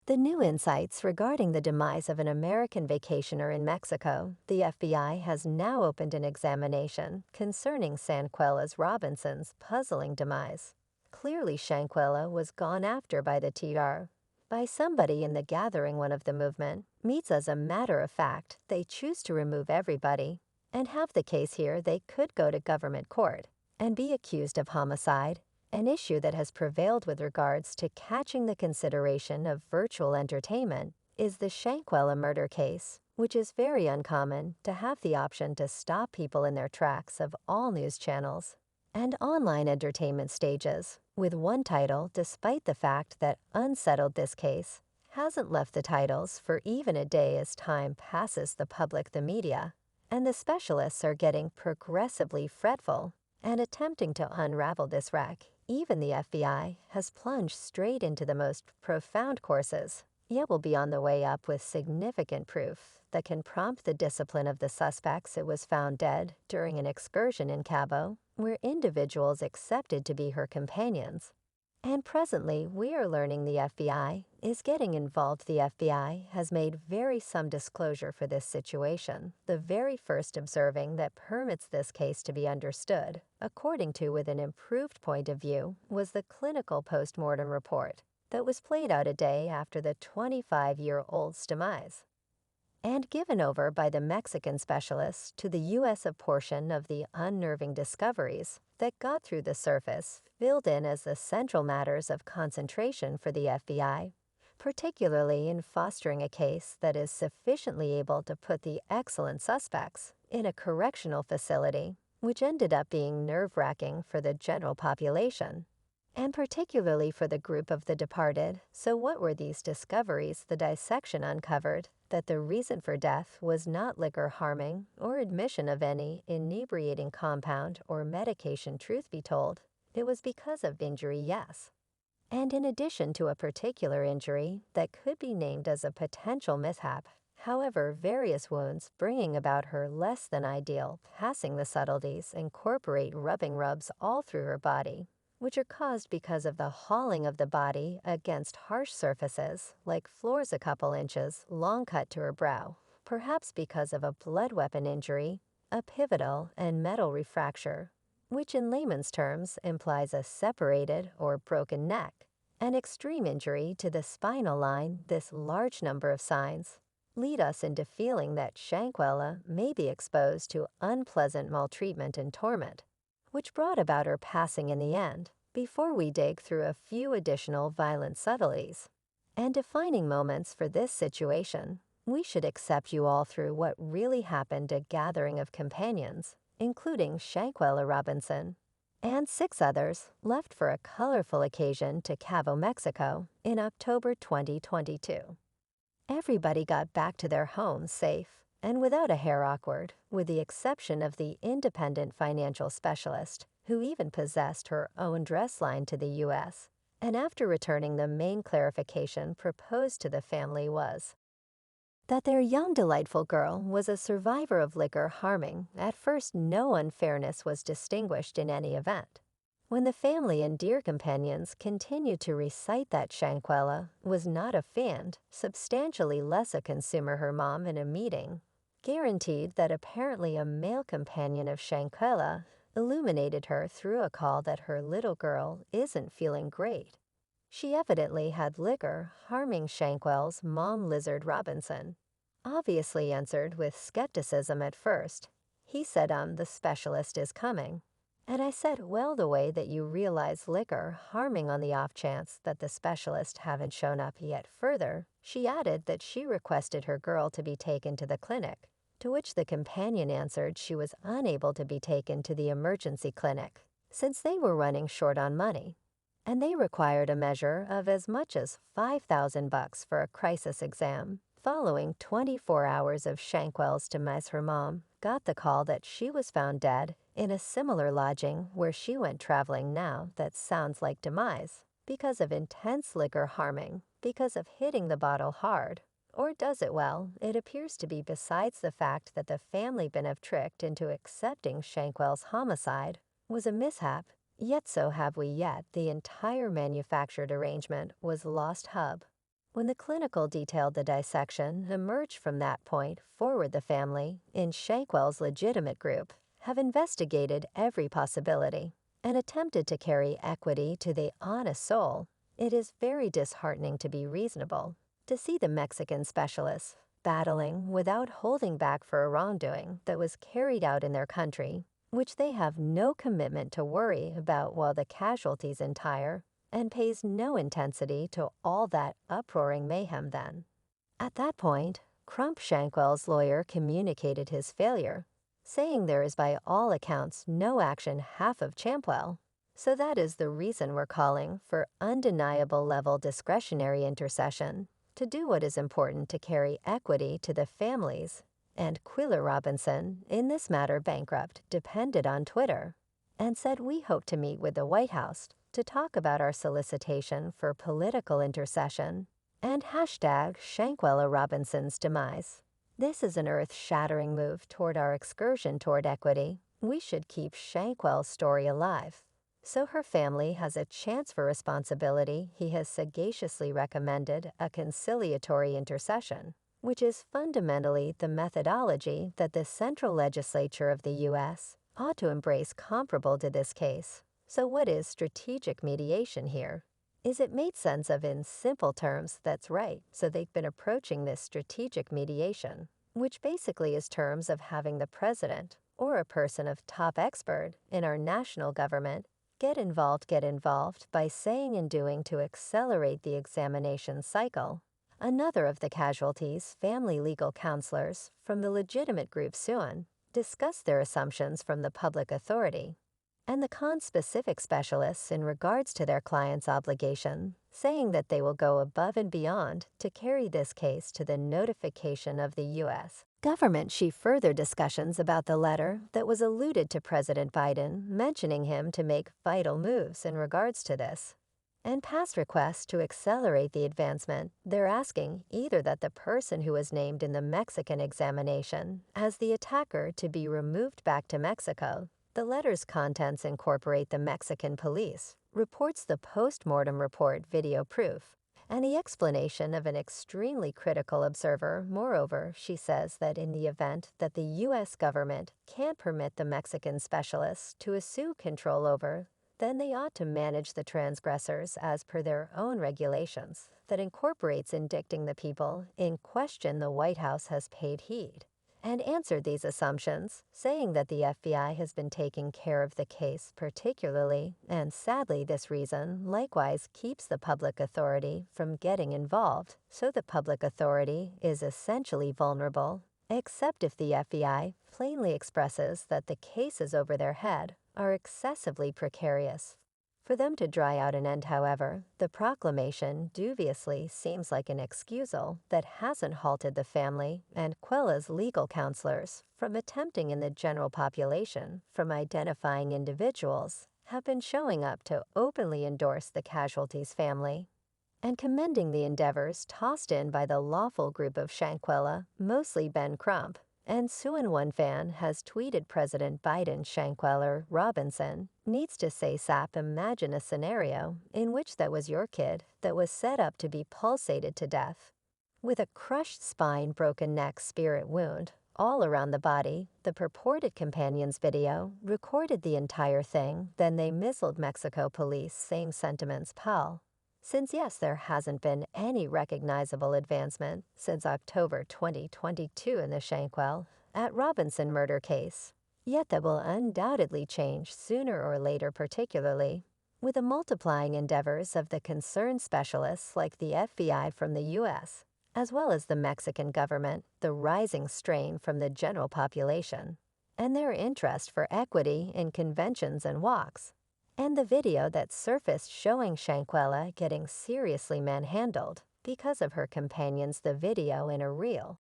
The new insights regarding the demise of an American vacationer in Mexico, the FBI has now opened an examination concerning Shanquella's Robinson's puzzling demise. Clearly, Shanquella was gone after by the TR, by somebody in the gathering one of the movement, meets as a matter of fact they choose to remove everybody, and have the case here they could go to government court and be accused of homicide, an issue that has prevailed with regards to catching the consideration of virtual entertainment is the Shanquella murder case, which is very uncommon to have the option to stop people in their tracks of all news channels and online entertainment stages, with one title despite the fact that Unsettled This Case hasn't left the titles for even a day as time passes the media, and the specialists are getting progressively fretful and attempting to unravel this wreck. Even the FBI has plunged straight into the most profound courses, yet will be on the way up with significant proof that can prompt the discipline of the suspects. It was found dead during an excursion in Cabo, where individuals accepted to be her companions. And presently, we are learning the FBI is getting involved. The FBI has made some disclosure for this situation, the very first observing that permits this case to be understood, according to with an improved point of view, was the clinical post-mortem report that was played out a day after the 25-year-old's demise, and given over by the Mexican specialists to the U.S. A portion of the unnerving discoveries that got through the surface filled in as the central matters of concentration for the FBI, particularly in fostering a case that is sufficiently able to put the excellent suspects in a correctional facility, which ended up being nerve-wracking for the general population, and particularly for the group of the departed. So what were these discoveries? The dissection uncovered that the reason for death was not liquor harming or admission of any inebriating compound or medication. Truth be told, it was because of injury, yes. And in addition to a particular injury that could be named as a potential mishap, however, various wounds bringing about her less than ideal passing. The subtleties incorporate rubbing rubs all through her body, which are caused because of the hauling of the body against harsh surfaces, like floors a couple inches long cut to her brow, perhaps because of a blood weapon injury, a pivotal and metal refracture, which in layman's terms implies a separated or broken neck, an extreme injury to the spinal line. This large number of signs lead us into feeling that Shanquella may be exposed to unpleasant maltreatment and torment, which brought about her passing in the end. Before we dig through a few additional violent subtleties and defining moments for this situation, we should accept you all through what really happened. A gathering of companions, including Shanquella Robinson and 6 others, left for a colorful occasion to Cabo, Mexico in October 2022. Everybody got back to their homes safe and without a hair awkward, with the exception of the independent financial specialist, who even possessed her own dress line to the U.S., and after returning, the main clarification proposed to the family was that their young delightful girl was a survivor of liquor harming. At first, no unfairness was distinguished in any event. When the family and dear companions continued to recite that Shanquella was not a fan, substantially less a consumer, her mom in a meeting guaranteed that apparently a male companion of Shanquella illuminated her through a call that her little girl isn't feeling great. She evidently had liquor harming. Shanquella's mom, Lizard Robinson, obviously answered with skepticism at first. He said, the specialist is coming. And I said, well, the way that you realize liquor harming on the off chance that the specialist haven't shown up yet. Further, she added that she requested her girl to be taken to the clinic, to which the companion answered she was unable to be taken to the emergency clinic, since they were running short on money, and they required a measure of as much as $5,000 for a crisis exam. Following 24 hours of Shanquella's demise, her mom got the call that she was found dead in a similar lodging where she went traveling. Now that sounds like demise because of intense liquor harming, because of hitting the bottle hard. Or does it? Well, it appears to be besides the fact that the family been have tricked into accepting Shanquella's homicide was a mishap, yet so have we yet the entire manufactured arrangement was lost hub. When the clinical detailed the dissection emerged from that point forward, the family, in Shanquella's legitimate group, have investigated every possibility and attempted to carry equity to the honest soul. It is very disheartening, to be reasonable, to see the Mexican specialists battling without holding back for a wrongdoing that was carried out in their country, which they have no commitment to worry about while the casualties entire, and pays no intensity to all that uproaring mayhem then. At that point, Crump Shankwell's lawyer communicated his failure, saying there is by all accounts no action half of Champwell. So that is the reason we're calling for undeniable level discretionary intercession to do what is important to carry equity to the families. And Quiller Robinson, in this matter bankrupt, depended on Twitter, and said we hope to meet with the White House to talk about our solicitation for political intercession and hashtag Shanquella Robinson's demise. This is an earth-shattering move toward our excursion toward equity. We should keep Shanquell's story alive, so her family has a chance for responsibility. He has sagaciously recommended a conciliatory intercession, which is fundamentally the methodology that the central legislature of the U.S. ought to embrace, comparable to this case. So what is strategic mediation here? Is it made sense of in simple terms? That's right. So they've been approaching this strategic mediation, which basically is terms of having the president or a person of top expert in our national government get involved by saying and doing to accelerate the examination cycle. Another of the casualties, family legal counselors from the legitimate group SUAN, discussed their assumptions from the public authority and the con-specific specialists in regards to their client's obligation, saying that they will go above and beyond to carry this case to the notification of the U.S. government. She further discussions about the letter that was alluded to President Biden, mentioning him to make vital moves in regards to this, and past requests to accelerate the advancement. They're asking either that the person who was named in the Mexican examination as the attacker to be removed back to Mexico. The letter's contents incorporate the Mexican police reports, the post-mortem report video proof, and the explanation of an extremely critical observer. Moreover, she says that in the event that the U.S. government can't permit the Mexican specialists to assume control over, then they ought to manage the transgressors as per their own regulations. That incorporates indicting the people in question. The White House has paid heed and answered these assumptions, saying that the FBI has been taking care of the case particularly, and sadly this reason likewise keeps the public authority from getting involved, so the public authority is essentially vulnerable, except if the FBI plainly expresses that the cases over their head are excessively precarious. For them to dry out and end, however, the proclamation dubiously seems like an excusal that hasn't halted the family and Quella's legal counselors from attempting in the general population, from identifying individuals, have been showing up to openly endorse the casualties' family and commending the endeavors tossed in by the lawful group of Shanquella, mostly Ben Crump. And Suan One fan has tweeted President Biden, Shanquella Robinson needs to say sap imagine a scenario in which that was your kid that was set up to be pulsated to death with a crushed spine, broken neck, spirit wound all around the body. The purported companion's video recorded the entire thing, then they missiled Mexico police. Same sentiments, pal. Since yes, there hasn't been any recognizable advancement since October 2022 in the Shankwell at Robinson murder case, yet that will undoubtedly change sooner or later, particularly with the multiplying endeavors of the concerned specialists like the FBI from the U.S., as well as the Mexican government, the rising strain from the general population, and their interest for equity in conventions and walks, and the video that surfaced showing Shanquella getting seriously manhandled because of her companions. The video in a reel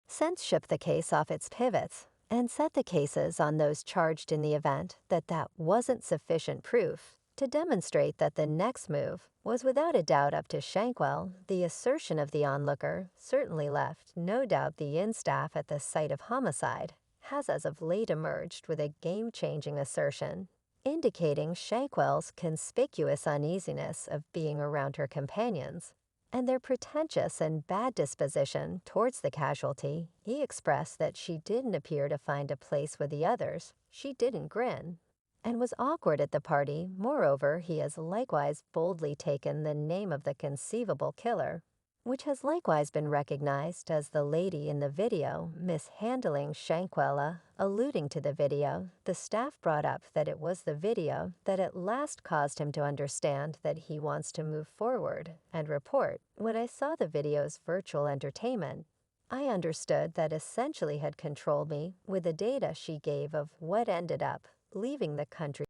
since shift the case off its pivots and set the cases on those charged in the event that wasn't sufficient proof to demonstrate that the next move was without a doubt up to Shankwell. The assertion of the onlooker certainly left no doubt. The in-staff at the site of homicide has as of late emerged with a game-changing assertion indicating Shankwell's conspicuous uneasiness of being around her companions and their pretentious and bad disposition towards the casualty, he expressed that she didn't appear to find a place with the others, she didn't grin, and was awkward at the party. Moreover, he has likewise boldly taken the name of the conceivable killer, which has likewise been recognized as the lady in the video mishandling Shanquella. Alluding to the video, the staff brought up that it was the video that at last caused him to understand that he wants to move forward and report. When I saw the video's virtual entertainment, I understood that essentially had controlled me with the data she gave of what ended up leaving the country